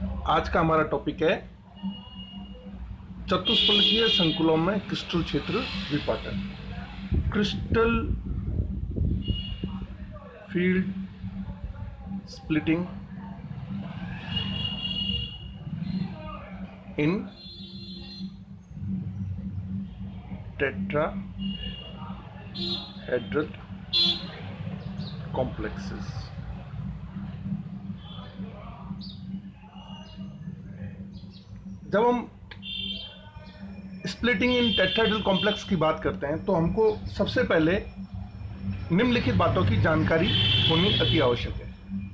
आज का हमारा टॉपिक है चतुष्फलकीय संकुलों में क्रिस्टल क्षेत्र विपाटन। Crystal field splitting in tetrahedral complexes. जब हम स्प्लिटिंग इन टेट्राहेड्रल कॉम्प्लेक्स की बात करते हैं तो हमको सबसे पहले निम्नलिखित बातों की जानकारी होनी अति आवश्यक है।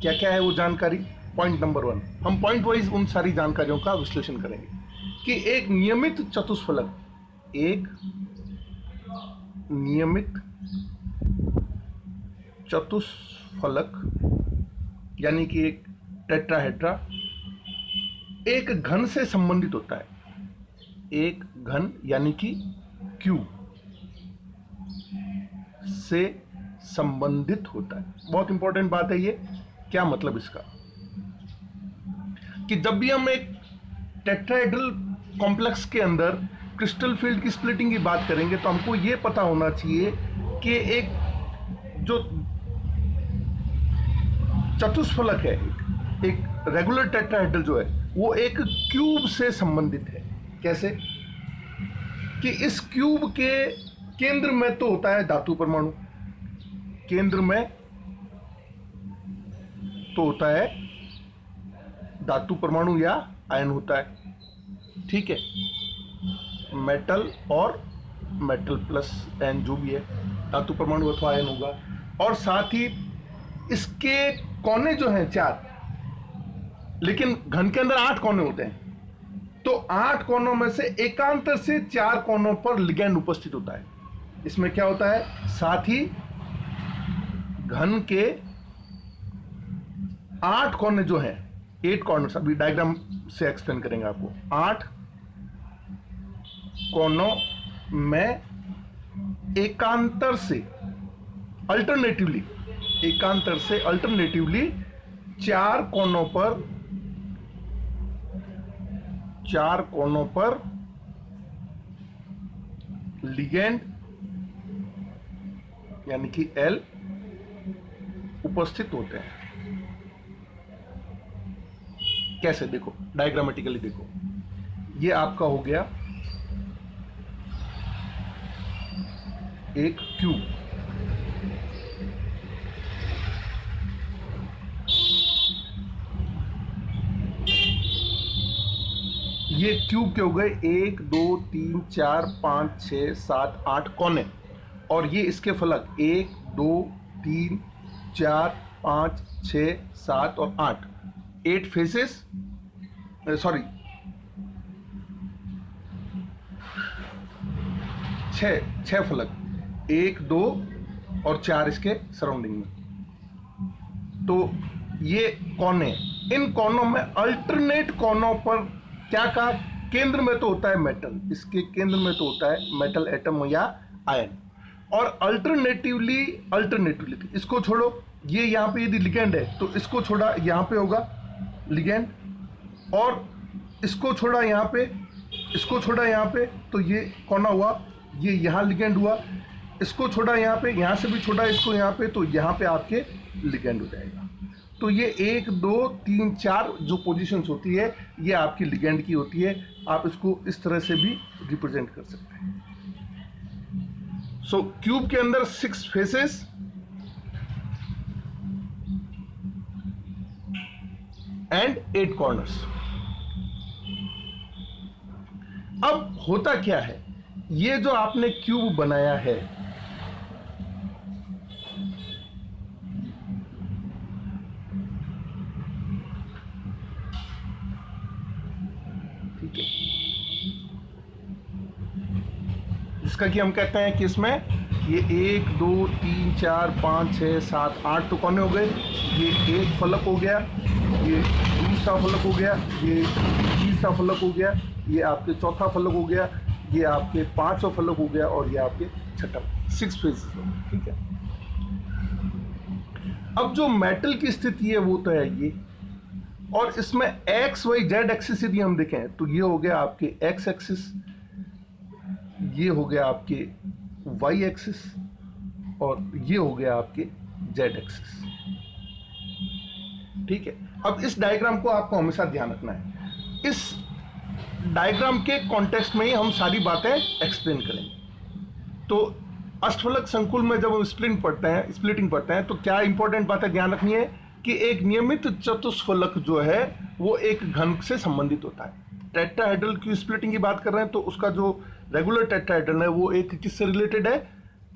क्या क्या है वो जानकारी? पॉइंट नंबर 1, हम पॉइंट वाइज उन सारी जानकारियों का विश्लेषण करेंगे कि एक नियमित चतुष्फलक यानी कि एक टेट्राहेड्रा एक घन से संबंधित होता है। एक घन यानी कि क्यूब से संबंधित होता है। बहुत इंपॉर्टेंट बात है ये। क्या मतलब इसका? कि जब भी हम एक टेट्राहेड्रल कॉम्प्लेक्स के अंदर क्रिस्टल फील्ड की स्प्लिटिंग की बात करेंगे तो हमको ये पता होना चाहिए कि एक जो चतुष्फलक है, एक रेगुलर टेट्राहेड्रल जो है वो एक क्यूब से संबंधित है। कैसे? कि इस क्यूब के केंद्र में तो होता है धातु परमाणु, केंद्र में तो होता है धातु परमाणु या आयन होता है। ठीक है, मेटल और मेटल प्लस एन जो भी है, धातु परमाणु अथवा आयन होगा। और साथ ही इसके कोने जो हैं 4, लेकिन घन के अंदर 8 कोने होते हैं। तो 8 कोनों में से एकांतर से 4 कोनों पर लिगैंड उपस्थित होता है। इसमें क्या होता है? साथ ही घन के 8 कोने जो हैं, 8 कॉर्नर्स, अभी डायग्राम से एक्सप्लेन करेंगे आपको। 8 कोनों में एकांतर से अल्टरनेटिवली 4 कोनों पर लिगैंड यानी कि एल उपस्थित होते हैं। कैसे? देखो, डायग्रामेटिकली देखो। ये आपका हो गया एक क्यूब। ये क्यूब के हो गए 1 2 3 4 5 6 7 8 कोने। और ये इसके फलक 1 2 3 4 5 6 7 और 8, 8 फेसेस, सॉरी 6 फलक, 1 2 और 4 इसके सराउंडिंग में। तो ये कोने, इन कोनों में अल्टरनेट कोनों पर क्या कहा? केंद्र में तो होता है मेटल, इसके केंद्र में तो होता है मेटल एटम या आयन। और अल्टरनेटिवली इसको छोड़ो, ये यहाँ पे यदि लिगैंड है तो इसको छोड़ा यहाँ पे होगा लिगैंड, और इसको छोड़ा यहाँ पे, इसको छोड़ा यहाँ पे, तो ये कोना हुआ, ये यहाँ लिगैंड हुआ। इसको छोड़ा यहाँ पे, यहाँ से भी छोड़ा इसको यहाँ पे, तो यहाँ पे आपके लिगैंड हो जाएगा। तो ये 1 2 3 4 जो पोजीशंस होती है ये आपकी लिगैंड की होती है। आप इसको इस तरह से भी रिप्रेजेंट कर सकते हैं। सो क्यूब के अंदर 6 फेसेस एंड 8 कॉर्नर्स। अब होता क्या है? ये जो आपने क्यूब बनाया है, ठीक है, जिसका कि हम कहते हैं कि इसमें ये 1 2 3 4 5 6 7 8 तो कोने हो गए। ये एक फलक हो गया, ये दूसरा फलक हो गया, ये तीसरा फलक हो गया, ये आपके चौथा फलक हो गया, ये आपके 5वां फलक हो गया, और ये आपके छठा। 6 फेजेस हो गए। ठीक है, अब जो मेटल की स्थिति है वो तो है ये, और इसमें एक्स वाई जेड एक्सिस यदि हम देखें तो ये हो गया आपके एक्स एक्सिस, ये हो गया आपके वाई एक्सिस, और ये हो गया आपके जेड एक्सिस। ठीक है, अब इस डायग्राम को आपको हमेशा ध्यान रखना है। इस डायग्राम के कॉन्टेक्स्ट में ही हम सारी बातें एक्सप्लेन करेंगे। तो अष्टफलक संकुल में जब हम स्प्लिटिंग पढ़ते हैं तो क्या इंपॉर्टेंट बातें ध्यान रखनी है कि एक नियमित चतुष्फलक जो है वो एक घन से संबंधित होता है। टेट्राहेड्रल की स्प्लिटिंग की बात कर रहे हैं तो उसका जो रेगुलर टेट्राहेड्रल है वो एक किससे रिलेटेड है?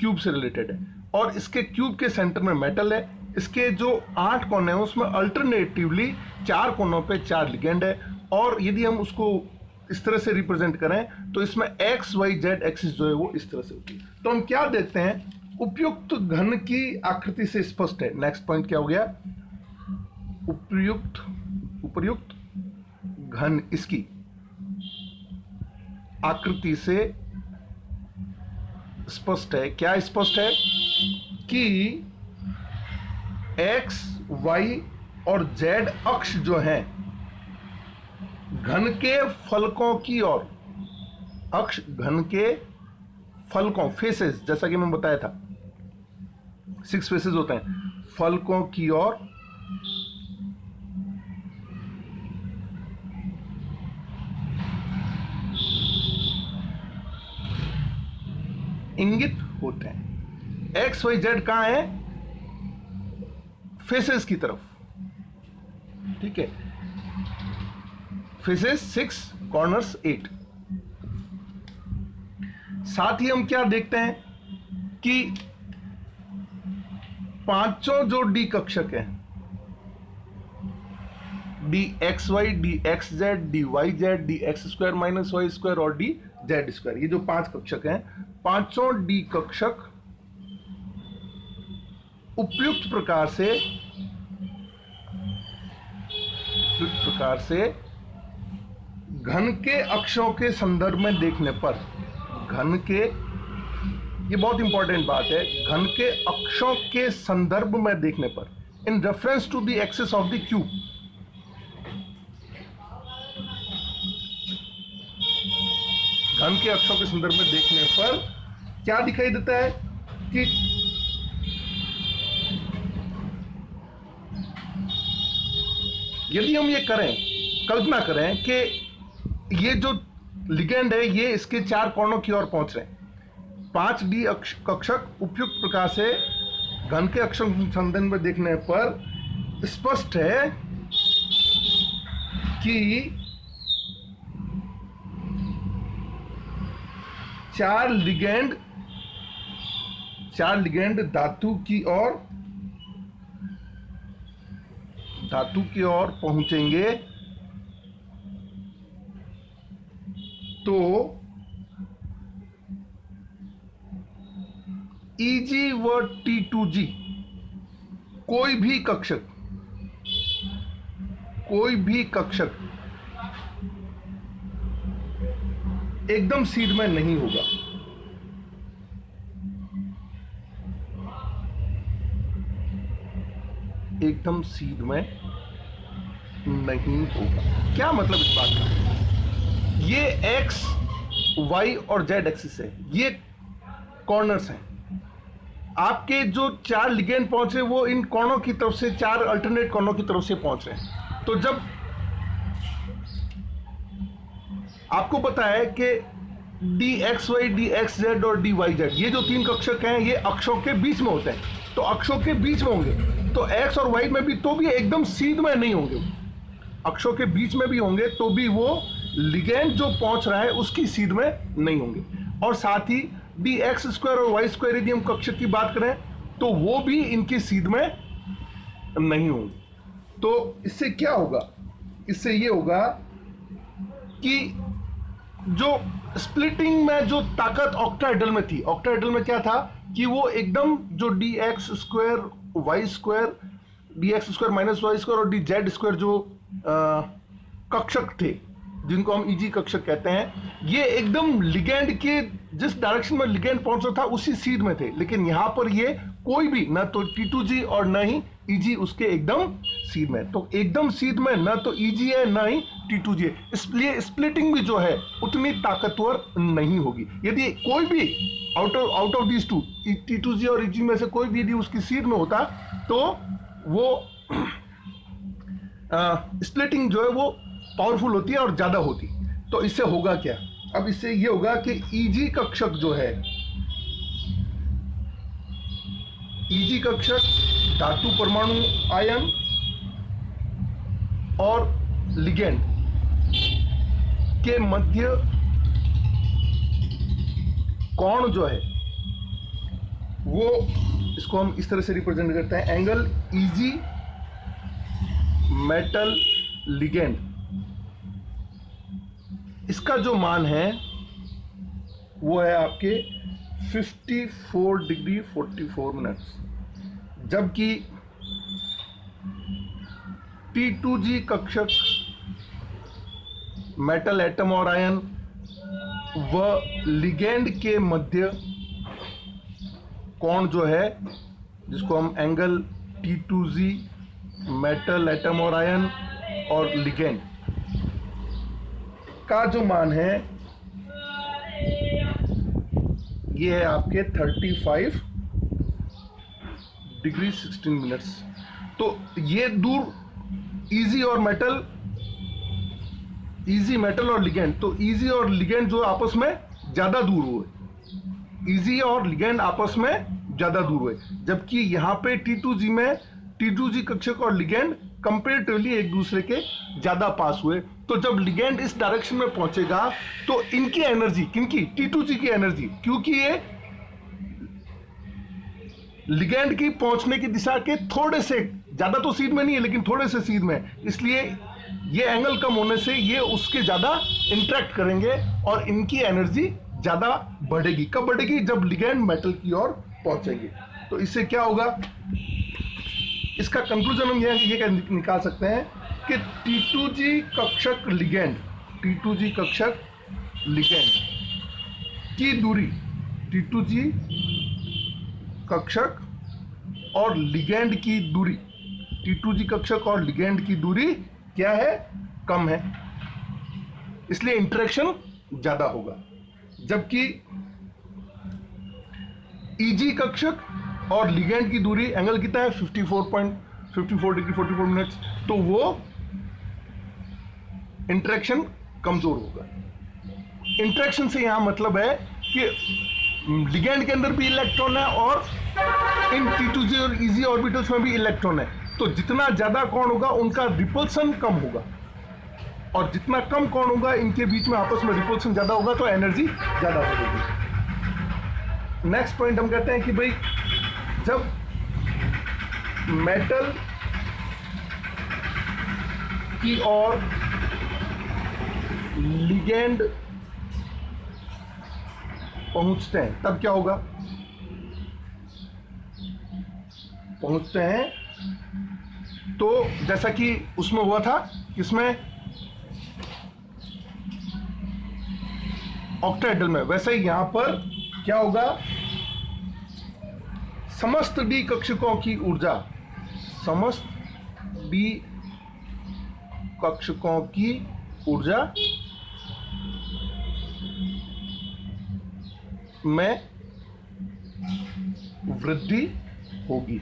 क्यूब से रिलेटेड है, और इसके क्यूब के सेंटर में मेटल है। इसके जो 8 कोने हैं उसमें अल्टरनेटिवली 4 कोनों पे 4 लिगेंड है, और यदि हम उसको इस तरह से रिप्रेजेंट करें तो इसमें एक्स वाई जेड एक्सिस जो है वो इस तरह से होती है। तो हम क्या देखते हैं, उपयुक्त घन की आकृति से स्पष्ट है। नेक्स्ट पॉइंट क्या हो गया? उपयुक्त घन इसकी आकृति से स्पष्ट है। क्या स्पष्ट है? कि एक्स वाई और जेड अक्ष जो है घन के फलकों की ओर, अक्ष घन के फलकों फेसेस, जैसा कि मैं बताया था 6 फेसेस होते हैं, फलकों की ओर इंगित होते हैं। एक्स वाई जेड कहां है? फेसेस की तरफ। ठीक है, फेसेस 6, कॉर्नर्स 8। साथ ही हम क्या देखते हैं कि पांचों जो डी कक्षक हैं, d x y, d x z, d y z, d x square minus y square और डी जेड स्क्वायर, ये जो 5 कक्षक हैं, पांचों डी कक्षक उपयुक्त प्रकार से घन के अक्षों के संदर्भ में देखने पर, घन के, ये बहुत इंपॉर्टेंट बात है, घन के अक्षों के संदर्भ में देखने पर, in reference to the axis of the cube, घन के अक्षों के संदर्भ में देखने पर क्या दिखाई देता है कि यदि हम ये करें, कल्पना करें कि ये जो लिगेंड है ये इसके 4 कोणों की ओर पहुंच रहे हैं, 5D कक्षक उपयुक्त प्रकार से घन के अक्षों के संदर्भ में देखने पर स्पष्ट है कि 4 लिगेंड धातु की ओर पहुंचेंगे तो EG व T2G कोई भी कक्षक एकदम सीध में नहीं होगा। एकदम सीध में नहीं होगा। क्या मतलब इस बात का? ये एक्स वाई और जेड एक्सिस है, ये कॉर्नर्स हैं। आपके जो 4 लिगेंड पहुंच रहे वो इन कोणों की तरफ से, 4 अल्टरनेट कोणों की तरफ से पहुंच रहे हैं। तो जब आपको पता है कि d x y, d x z और डी वाई जेड, ये जो 3 कक्षक हैं ये अक्षों के बीच में होते हैं, तो अक्षों के बीच में होंगे तो एक्स और वाई में भी तो भी एकदम सीध में नहीं होंगे, अक्षों के बीच में भी होंगे तो भी वो लिगेंड जो पहुंच रहा है उसकी सीध में नहीं होंगे। और साथ ही डी एक्स स्क्वायर और वाई स्क्वायर यदि हम कक्षक की बात करें तो वो भी इनकी सीध में नहीं होंगे। तो इससे क्या होगा? इससे ये होगा कि जो स्प्लिटिंग में जो ताकत ऑक्टाहेड्रल में थी, ऑक्टाहेड्रल में क्या था कि वो एकदम जो d x square y square, d x square minus y square और डी जेड स्क्वायर जो कक्षक थे जिनको हम ईजी कक्षक कहते हैं, ये एकदम लिगेंड के जिस डायरेक्शन में लिगेंड पहुंच रहा था उसी सीध में थे। लेकिन यहां पर ये कोई भी, ना तो T2G और ना ही EG उसके एकदम सीध में, तो एकदम सीध में ना तो Eg है ना ही T2G है, इसलिए स्प्लिटिंग भी जो है उतनी ताकतवर नहीं होगी। यदि कोई भी out of these two, T2G और Eg में से कोई भी यदि उसकी सीध में होता तो वो स्प्लिटिंग जो है वो पावरफुल होती है और ज़्यादा होती। तो इससे होगा क्या? अब इससे ये होगा कि Eg कक्षक जो है, Eg कक्षक धातु परमाणु आयन और लिगेंड के मध्य कोण जो है वो, इसको हम इस तरह से रिप्रेजेंट करते हैं, एंगल Eg मेटल लिगेंड, इसका जो मान है वो है आपके 54 डिग्री 44 मिनट्स, जबकि T2G कक्षक मेटल एटम और आयन व लिगेंड के मध्य कोण जो है, जिसको हम एंगल T2G मेटल एटम और आयन और लिगेंड का जो मान है ये है आपके 35 डिग्री 16 मिनट्स। तो ये दूर Eg और मेटल, Eg मेटल और लिगेंड, तो Eg और लिगेंड जो आपस में ज्यादा दूर हुए, Eg और लिगेंड आपस में ज्यादा दूर हुए, जबकि यहां पे T2G में T2G कक्षक और लिगेंड कंपेरेटिवली एक दूसरे के ज्यादा पास हुए। तो जब लिगेंड इस डायरेक्शन में पहुंचेगा तो इनकी एनर्जी, किनकी? T2G की एनर्जी, क्योंकि ये लिगेंड की पहुंचने की दिशा के थोड़े से, ज्यादा तो सीध में नहीं है लेकिन थोड़े से सीध में, इसलिए ये एंगल कम होने से ये उसके ज्यादा इंटरेक्ट करेंगे और इनकी एनर्जी ज्यादा बढ़ेगी। कब बढ़ेगी? जब लिगेंड मेटल की ओर पहुंचेगी। तो इससे क्या होगा? इसका कंक्लूजन हम ये निकाल सकते हैं कि T2G कक्षक लिगेंड, T2G कक्षक लिगेंड की दूरी, T2G कक्षक और लिगेंड की दूरी, T2G कक्षक और लिगेंड की दूरी क्या है? कम है, इसलिए इंटरेक्शन ज्यादा होगा। जबकि Eg कक्षक और लिगेंड की दूरी, एंगल कितना है? 54 डिग्री 44 मिनट्स, तो वो इंटरेक्शन कमजोर होगा। इंटरेक्शन से यहां मतलब है कि लिगेंड के अंदर भी इलेक्ट्रॉन है और इन T2G और Eg ऑर्बिटल्स में भी इलेक्ट्रॉन है, तो जितना ज्यादा कोण होगा उनका रिपल्सन कम होगा, और जितना कम कोण होगा इनके बीच में आपस में रिपल्सन ज्यादा होगा, तो एनर्जी ज्यादा होगी। नेक्स्ट पॉइंट हम कहते हैं कि भाई जब मेटल की ओर लिगेंड पहुंचते हैं तब क्या होगा? पहुंचते हैं तो जैसा कि उसमें हुआ था, किसमें? ऑक्टाहेड्रल में, वैसे ही यहां पर क्या होगा? समस्त डी कक्षकों की ऊर्जा, समस्त डी कक्षकों की ऊर्जा में वृद्धि होगी,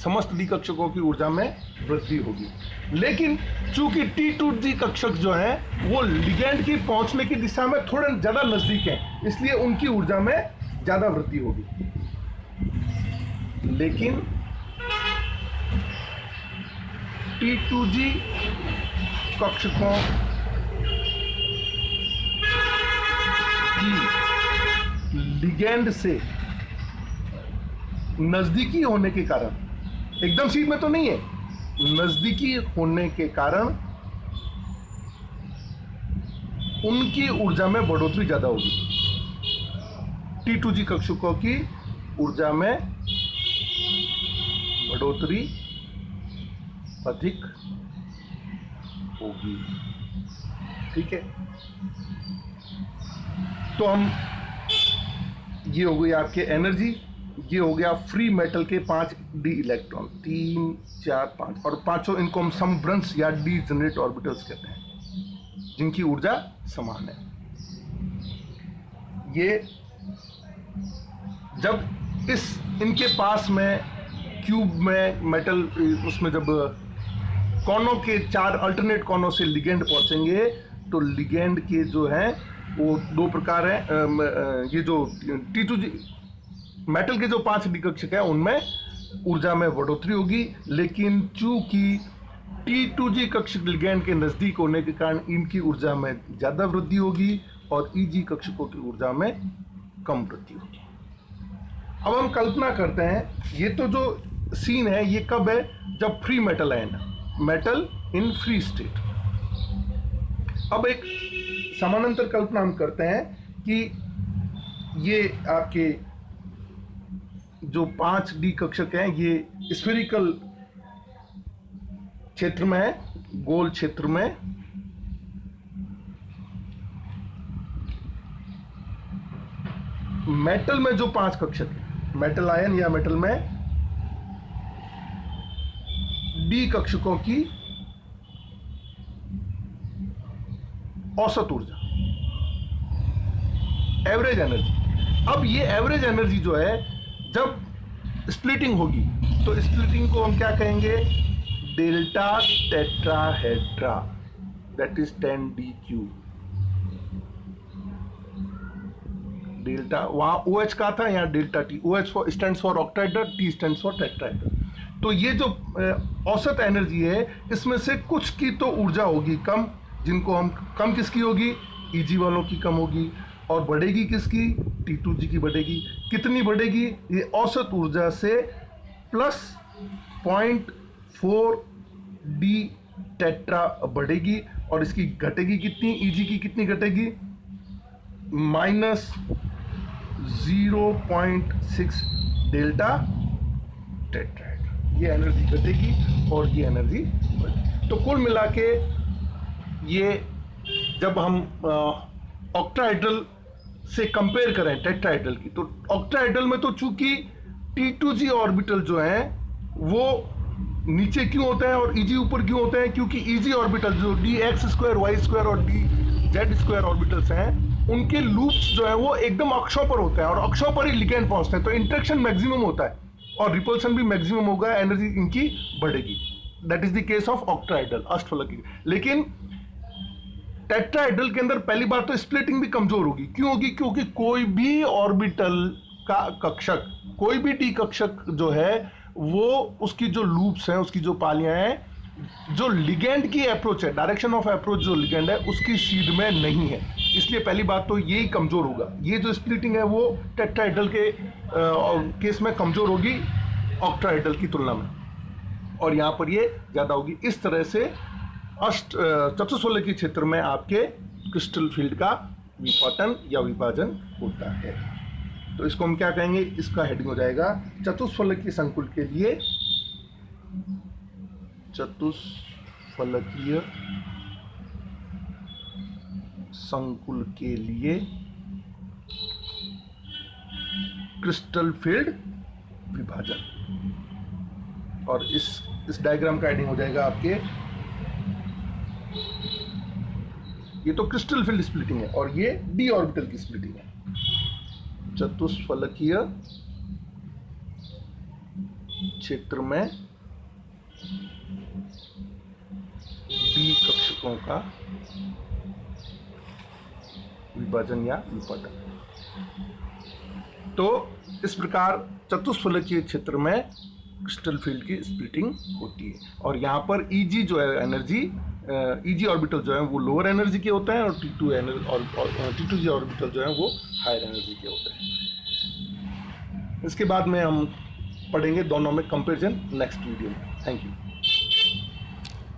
समस्त डी कक्षकों की ऊर्जा में वृद्धि होगी। लेकिन चूंकि T2G कक्षक जो है वो लिगेंड की पहुंचने की दिशा में थोड़े ज्यादा नजदीक है, इसलिए उनकी ऊर्जा में ज्यादा वृद्धि होगी। लेकिन T2G कक्षकों की लिगेंड से नजदीकी होने के कारण, एकदम सीध में तो नहीं है, नजदीकी होने के कारण उनकी ऊर्जा में बढ़ोतरी ज्यादा होगी। T2G कक्षकों की ऊर्जा में बढ़ोतरी अधिक होगी। ठीक है, तो हम, ये हो गई आपके एनर्जी ये हो गया फ्री मेटल के 5 डी इलेक्ट्रॉन, 3 4 5, और पांचों इनको हम समब्रंश या डीजेनरेट ऑर्बिटल्स कहते हैं, जिनकी ऊर्जा समान है। ये जब इनके पास में क्यूब में मेटल, उसमें जब कोनों के 4 अल्टरनेट कोनों से लिगेंड पहुंचेंगे तो लिगेंड के जो है वो 2 प्रकार हैं। ये जो T2G मेटल के जो 5 डी कक्षक है उनमें ऊर्जा में बढ़ोतरी होगी, लेकिन चूंकि T2G कक्षक लिगेंड के नजदीक होने के कारण इनकी ऊर्जा में ज्यादा वृद्धि होगी और EG कक्षकों की ऊर्जा में कम वृद्धि होगी। अब हम कल्पना करते हैं, ये तो जो सीन है ये कब है, जब फ्री मेटल है ना, मेटल इन फ्री स्टेट। अब एक समानांतर कल्पना हम करते हैं कि ये आपके जो 5 डी कक्षक हैं ये स्फेरिकल क्षेत्र में है, गोल क्षेत्र में। मेटल में जो 5 कक्षक है, मेटल आयन या मेटल में डी कक्षकों की औसत ऊर्जा, एवरेज एनर्जी। अब ये एवरेज एनर्जी जो है जब स्प्लिटिंग होगी तो स्प्लिटिंग को हम क्या कहेंगे, delta tetrahedra, that is 10 DQ। Delta वहां OH का था, यहाँ delta T। OH stands for octahedral, T stands for tetrahedral. तो ये जो औसत एनर्जी है इसमें से कुछ की तो ऊर्जा होगी कम, जिनको हम कम किसकी होगी, EG वालों की कम होगी, और बढ़ेगी किसकी, T2G की बढ़ेगी। कितनी बढ़ेगी, ये औसत ऊर्जा से प्लस 0.4 D टेट्रा बढ़ेगी, और इसकी घटेगी कितनी, EG की कितनी घटेगी, -0.6 डेल्टा टेट्राहेड्रा। ये एनर्जी घटेगी और ये एनर्जी बढ़ेगी। तो कुल मिला के ये जब हम ऑक्टाहेड्रल से कंपेयर करें टेट्राहेड्रल की, तो ऑक्टाहेड्रल में तो चूंकि T2G ऑर्बिटल जो हैं वो नीचे क्यों होते हैं और EG ऊपर क्यों होते हैं, क्योंकि EG ऑर्बिटल जो dx² y² और dz² ऑर्बिटल्स हैं उनके लूप्स जो है वो एकदम अक्षों पर होते हैं और अक्षों पर ही लिगेंड पहुंचते हैं, तो इंटरेक्शन मैक्सिमम होता है और रिपल्सन भी मैक्सिमम होगा, एनर्जी इनकी बढ़ेगी। That is the case of octahedral, अष्टफलकी। लेकिन टेट्राहेड्रल के अंदर पहली बात तो स्प्लिटिंग भी कमजोर होगी। क्यों होगी, क्योंकि कोई भी ऑर्बिटल का कक्षक, कोई भी डी कक्षक जो है वो उसकी जो लूप्स हैं, उसकी जो पालियां हैं, जो लिगेंड की अप्रोच है, डायरेक्शन ऑफ अप्रोच जो लिगेंड है उसकी सीध में नहीं है, इसलिए पहली बात तो यही कमजोर होगा। ये जो स्प्लिटिंग है वो टेट्राहेड्रल के केस में कमजोर होगी ऑक्टाहेड्रल की तुलना में, और यहाँ पर ये ज्यादा होगी। इस तरह से चतुष्फलकीय क्षेत्र में आपके क्रिस्टल फील्ड का विपाटन या विभाजन होता है। तो इसको हम क्या कहेंगे, इसका हेडिंग हो जाएगा चतुष्फलकीय संकुल के लिए, चतुष्फलकीय संकुल के लिए क्रिस्टल फील्ड विभाजन। और इस डायग्राम का हेडिंग हो जाएगा आपके, ये तो क्रिस्टल फील्ड स्प्लिटिंग है और ये डी ऑर्बिटल की स्प्लिटिंग है। चतुष्फलकीय क्षेत्र में डी कक्षकों का विभाजन या विपाटन। तो इस प्रकार चतुष्फलकीय क्षेत्र में क्रिस्टल फील्ड की स्प्लिटिंग होती है, और यहाँ पर EG जो है एनर्जी, EG ऑर्बिटल जो है वो लोअर एनर्जी के होते हैं और T2G ऑर्बिटल जो है वो हायर एनर्जी के होते हैं। इसके बाद में हम पढ़ेंगे दोनों में कंपैरिजन नेक्स्ट वीडियो में। Thank you.